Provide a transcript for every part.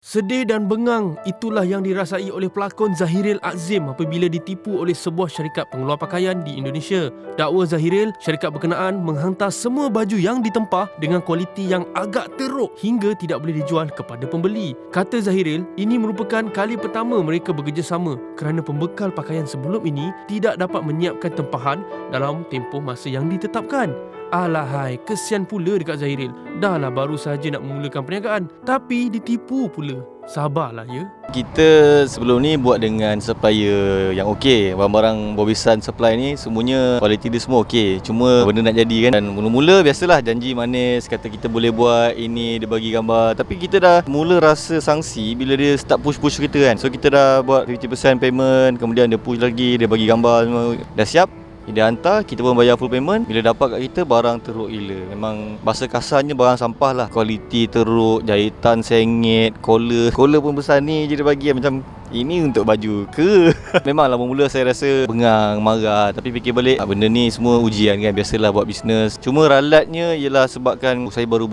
Sedih dan bengang, itulah yang dirasai oleh pelakon Zahiril Azim apabila ditipu oleh sebuah syarikat pengeluar pakaian di Indonesia. Dakwa Zahiril, syarikat berkenaan menghantar semua baju yang ditempah dengan kualiti yang agak teruk hingga tidak boleh dijual kepada pembeli. Kata Zahiril, ini merupakan kali pertama mereka bekerjasama kerana pembekal pakaian sebelum ini tidak dapat menyiapkan tempahan dalam tempoh masa yang ditetapkan. Alahai, kesian pula dekat Zahiril. Dahlah baru saja nak memulakan perniagaan, tapi ditipu pula. Sabarlah ya. Kita sebelum ni buat dengan supplier yang okey. Barang-barang Bobisan supply ni semuanya kualiti dia semua okey. Cuma benda nak jadi kan. Dan mula-mula biasalah janji manis, kata kita boleh buat ini, dia bagi gambar. Tapi kita dah mula rasa sangsi bila dia start push-push kita kan. So kita dah buat 50% payment, kemudian dia push lagi, dia bagi gambar semua. Dah siap, dia hantar, kita pun bayar full payment. Bila dapat kat kita, barang teruk gila. Memang bahasa kasarnya barang sampah lah. Kualiti teruk, jahitan sengit, collar pun besar ni je dia bagi macam ini untuk baju ke? Memanglah mula-mula saya rasa bengang, marah. Tapi fikir balik, benda ni semua ujian kan. Biasalah buat bisnes. Cuma ralatnya ialah sebabkan saya baru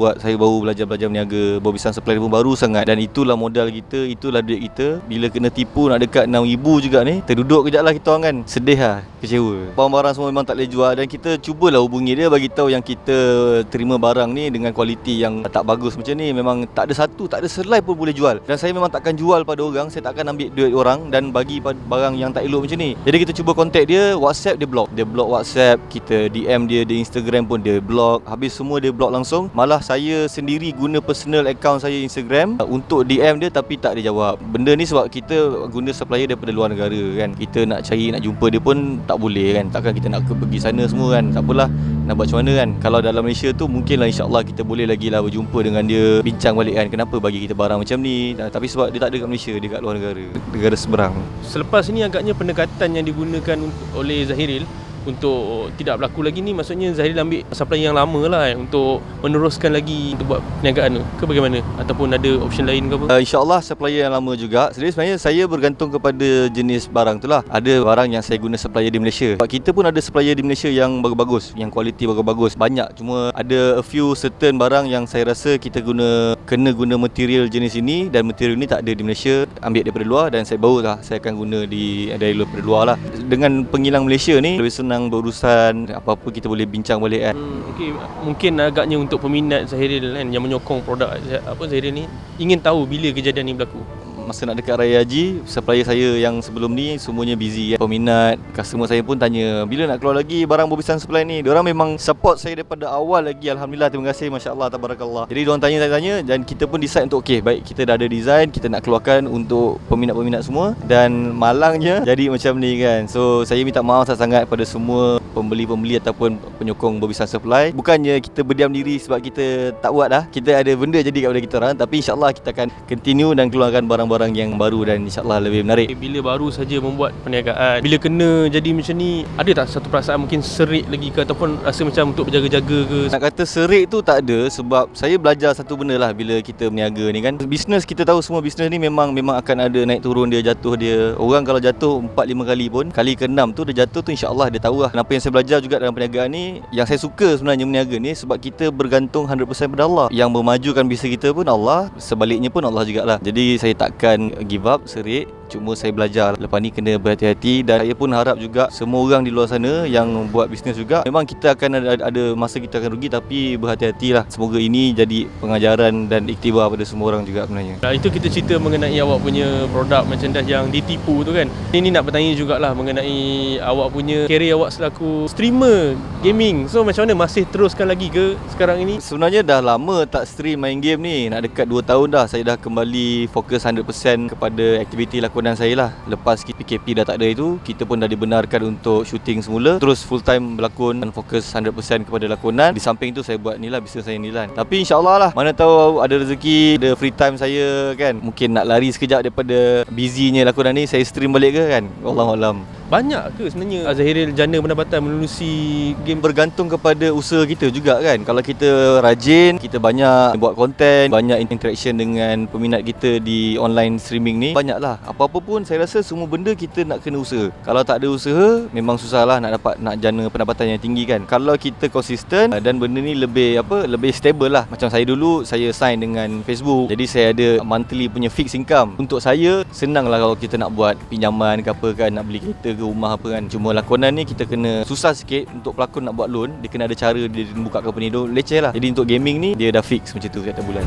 belajar berniaga. Bobisan Supply pun baru sangat. Dan itulah modal kita, itulah duit kita. Bila kena tipu nak dekat 6,000 juga ni, terduduk kejap lah kita orang kan. Sedih lah, kecewa. Barang-barang semua memang tak boleh jual. Dan kita cubalah hubungi dia, bagi tahu yang kita terima barang ni dengan kualiti yang tak bagus macam ni. Memang tak ada satu, tak ada selai pun boleh jual. Dan saya memang takkan jual pada orang. Saya takkan ambil duit orang dan bagi barang yang tak elok macam ni. Jadi kita cuba contact dia, WhatsApp dia block. Dia block WhatsApp, kita DM dia di Instagram pun dia block. Habis semua dia block langsung. Malah saya sendiri guna personal account saya Instagram untuk DM dia tapi tak dia jawab. Benda ni sebab kita guna supplier daripada luar negara kan. Kita nak cari, nak jumpa dia pun tak boleh kan. Takkan kita nak pergi sana semua kan. Tak apalah, nak buat macam mana kan. Kalau dalam Malaysia tu mungkinlah insya-Allah kita boleh lagi lah berjumpa dengan dia, bincang balik kan kenapa bagi kita barang macam ni. Tapi sebab dia tak ada kat Malaysia, dia kat luar negara seberang. Selepas ini agaknya pendekatan yang digunakan oleh Zahiril untuk tidak berlaku lagi ni, maksudnya Zahiril ambil supplier yang lama lah untuk meneruskan lagi untuk buat perniagaan tu ke bagaimana? Ataupun ada option lain ke apa? InsyaAllah supplier yang lama juga. Sebenarnya saya bergantung kepada jenis barang tu lah. Ada barang yang saya guna supplier di Malaysia. Kita pun ada supplier di Malaysia yang bagus-bagus, yang kualiti bagus-bagus. Banyak, cuma ada a few certain barang yang saya rasa kita kena guna material jenis ini. Dan material ni tak ada di Malaysia, ambil daripada luar. Dan saya saya akan guna dari luar lah. Dengan penghilang Malaysia ni lebih senang berurusan, apa-apa kita boleh bincang balik kan. Okay. Mungkin agaknya untuk peminat Zahiril kan, yang menyokong produk Zahiril ni, ingin tahu bila kejadian ni berlaku. Masa nak dekat Raya Haji, supplier saya yang sebelum ni semuanya busy kan. Peminat, customer saya pun tanya bila nak keluar lagi barang Bobisan Supply ni. Diorang memang support saya daripada awal lagi. Alhamdulillah, terima kasih, masya-Allah, tabarakallah. Jadi diorang tanya dan kita pun decide untuk okey, baik, kita dah ada design, kita nak keluarkan untuk peminat-peminat semua. Dan malangnya jadi macam ni kan. So saya minta maaf sangat pada semua pembeli-pembeli ataupun penyokong Bobisan Supply. Bukannya kita berdiam diri sebab kita tak buat dah. Kita ada benda jadi kepada kita orang, tapi insya-Allah kita akan continue dan keluarkan barang-barang yang baru dan insya-Allah lebih menarik. Bila baru saja membuat perniagaan, bila kena jadi macam ni, ada tak satu perasaan mungkin serik lagi ke, ataupun rasa macam untuk berjaga-jaga ke? Nak kata serik tu tak ada, sebab saya belajar satu benda lah bila kita berniaga ni kan. Bisnes, kita tahu semua bisnes ni memang akan ada naik turun dia, jatuh dia. Orang kalau jatuh 4-5 kali pun, kali ke-6 tu dia jatuh tu insya-Allah dia tahu lah. Kenapa yang saya belajar juga dalam perniagaan ni, yang saya suka sebenarnya berniaga ni, sebab kita bergantung 100% pada Allah. Yang memajukan bisnes kita pun Allah, sebaliknya pun Allah jugalah. Jadi saya takkan give up, serik. Cuma saya belajar lepas ni kena berhati-hati. Dan saya pun harap juga semua orang di luar sana yang buat bisnes juga, memang kita akan ada masa kita akan rugi, tapi berhati-hatilah. Semoga ini jadi pengajaran dan iktibar pada semua orang juga sebenarnya. Itu kita cerita mengenai awak punya produk merchandise yang ditipu tu kan. Ini nak bertanya jugalah mengenai awak punya career awak selaku streamer gaming. So macam mana, masih teruskan lagi ke sekarang ini? Sebenarnya dah lama tak stream main game ni. Nak dekat 2 tahun dah saya dah kembali fokus 100% kepada aktiviti lakonan saya lah. Lepas PKP dah tak ada itu, kita pun dah dibenarkan untuk syuting semula. Terus full time berlakon dan fokus 100% kepada lakonan. Di samping tu saya buat ni lah, bisnes saya ni lah. Tapi insya-Allah lah, mana tahu ada rezeki, ada free time saya kan. Mungkin nak lari sekejap daripada busynya lakonan ni, saya stream balik ke kan. Wallahualam. Banyak ke sebenarnya Zahiril jana pendapatan menerusi game? Bergantung kepada usaha kita juga kan. Kalau kita rajin, kita banyak buat konten, banyak interaction dengan peminat kita di online streaming ni, banyaklah. Apa-apa pun saya rasa semua benda kita nak kena usaha. Kalau tak ada usaha, memang susahlah nak jana pendapatan yang tinggi kan. Kalau kita konsisten dan benda ni lebih stable lah. Macam saya dulu, saya sign dengan Facebook. Jadi saya ada monthly punya fixed income. Untuk saya, senang lah kalau kita nak buat pinjaman ke apa kan, nak beli kereta ke rumah apa kan. Cuma lakonan ni kita kena susah sikit untuk pelakon nak buat loan. Dia kena ada cara dia buka company tu, leceh lah. Jadi untuk gaming ni dia dah fix macam tu setiap bulan.